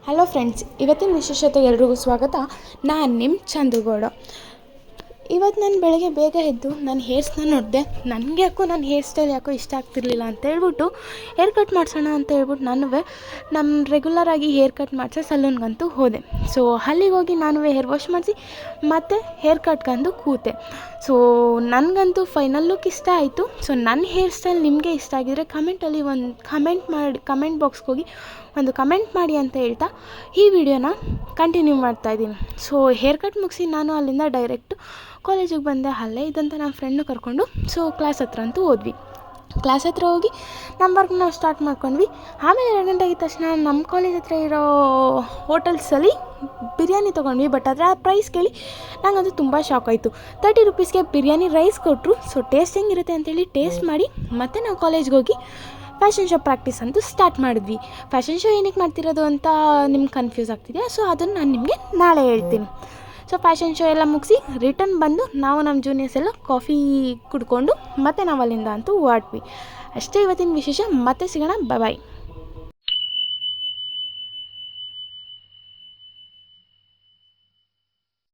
Hello friends, ಇವತ್ತಿನ ವಿಶೇಷತೆಗೆ ಎಲ್ರಿಗೂ ಸ್ವಾಗತ. ನಾನು ನಿಮ್ಮ ಚಂದ್ರಗೌಡ. ಇವತ್ತು ನಾನು ಬೆಳಗ್ಗೆ ಬೇಗ ಎದ್ದು ನನ್ನ ಹೇರ್ಸ್ನ ನೋಡಿದೆ. ನನಗೆ ಯಾಕೋ ನನ್ನ ಹೇರ್ ಸ್ಟೈಲ್ ಯಾಕೋ ಇಷ್ಟ ಆಗ್ತಿರ್ಲಿಲ್ಲ ಅಂತ ಹೇಳ್ಬಿಟ್ಟು ಹೇರ್ ಕಟ್ ಮಾಡಿಸೋಣ ಅಂತ ಹೇಳ್ಬಿಟ್ಟು ನಾನು ನಮ್ಮ ರೆಗ್ಯುಲರಾಗಿ ಹೇರ್ ಕಟ್ ಮಾಡಿಸೋ ಸಲೂನ್ಗಂತೂ ಹೋದೆ. ಸೊ ಅಲ್ಲಿಗೆ ಹೋಗಿ ನಾನು ಹೇರ್ ವಾಶ್ ಮಾಡಿಸಿ ಮತ್ತು ಹೇರ್ ಕಟ್ಗಂದು ಕೂತೆ. ಸೊ ನನಗಂತೂ ಫೈನಲ್ ಲುಕ್ ಇಷ್ಟ ಆಯಿತು. ಸೊ ನನ್ನ ಹೇರ್ ಸ್ಟೈಲ್ ನಿಮಗೆ ಇಷ್ಟ ಆಗಿದರೆ ಕಮೆಂಟಲ್ಲಿ ಒಂದು ಕಮೆಂಟ್ ಬಾಕ್ಸ್ಗೆ ಹೋಗಿ ಒಂದು ಕಮೆಂಟ್ ಮಾಡಿ ಅಂತ ಹೇಳ್ತಾ ಈ ವಿಡಿಯೋನ ಕಂಟಿನ್ಯೂ ಮಾಡ್ತಾಯಿದ್ದೀನಿ. ಸೊ ಹೇರ್ ಕಟ್ ಮುಗಿಸಿ ನಾನು ಅಲ್ಲಿಂದ ಡೈರೆಕ್ಟು ಕಾಲೇಜಿಗೆ ಬಂದೆ. ಅಲ್ಲೇ ಇದ್ದಂಥ ನಮ್ಮ ಫ್ರೆಂಡ್ನು ಕರ್ಕೊಂಡು ಸೊ ಕ್ಲಾಸ್ ಹತ್ರ ಅಂತೂ ಹೋದ್ವಿ. ಕ್ಲಾಸ್ ಹತ್ರ ಹೋಗಿ ನಮ್ಮ ವರ್ಕ್ ನಾವು ಸ್ಟಾರ್ಟ್ ಮಾಡ್ಕೊಂಡ್ವಿ. ಆಮೇಲೆ 2 ಗಂಟೆ ಆಗಿದ ತಕ್ಷಣ ನಮ್ಮ ಕಾಲೇಜ್ ಹತ್ರ ಇರೋ ಹೋಟೆಲ್ಸಲ್ಲಿ ಬಿರಿಯಾನಿ ತೊಗೊಂಡ್ವಿ. ಬಟ್ ಅದರ ಪ್ರೈಸ್ ಕೇಳಿ ನನಗಂತೂ ತುಂಬ ಶಾಕ್ ಆಯಿತು. 30 ರುಪೀಸ್ಗೆ ಬಿರಿಯಾನಿ ರೈಸ್ ಕೊಟ್ಟರು. ಸೊ ಟೇಸ್ಟ್ ಹೆಂಗಿರುತ್ತೆ ಅಂತೇಳಿ ಟೇಸ್ಟ್ ಮಾಡಿ ಮತ್ತು ನಾವು ಕಾಲೇಜ್ಗೆ ಹೋಗಿ ಫ್ಯಾಷನ್ ಶೋ ಪ್ರಾಕ್ಟೀಸ್ ಅಂತೂ ಸ್ಟಾರ್ಟ್ ಮಾಡಿದ್ವಿ. ಫ್ಯಾಷನ್ ಶೋ ಏನಕ್ಕೆ ಮಾಡ್ತಿರೋದು ಅಂತ ನಿಮ್ಗೆ ಕನ್ಫ್ಯೂಸ್ ಆಗ್ತಿದೆಯಾ? ಸೊ ಅದನ್ನು ನಾನು ನಿಮಗೆ ನಾಳೆ ಹೇಳ್ತೀನಿ. ಸೊ ಫ್ಯಾಷನ್ ಶೋ ಎಲ್ಲ ಮುಗಿಸಿ ರಿಟರ್ನ್ ಬಂದು ನಾವು ನಮ್ಮ ಜೂನಿಯರ್ಸ್ ಎಲ್ಲ ಕಾಫಿ ಕುಡ್ಕೊಂಡು ಮತ್ತೆ ನಾವು ಅಲ್ಲಿಂದ ಅಂತೂ ಹೊರಟ್ವಿ. ಅಷ್ಟೇ ಇವತ್ತಿನ ವಿಶೇಷ. ಮತ್ತೆ ಸಿಗೋಣ. ಬಾಯ್.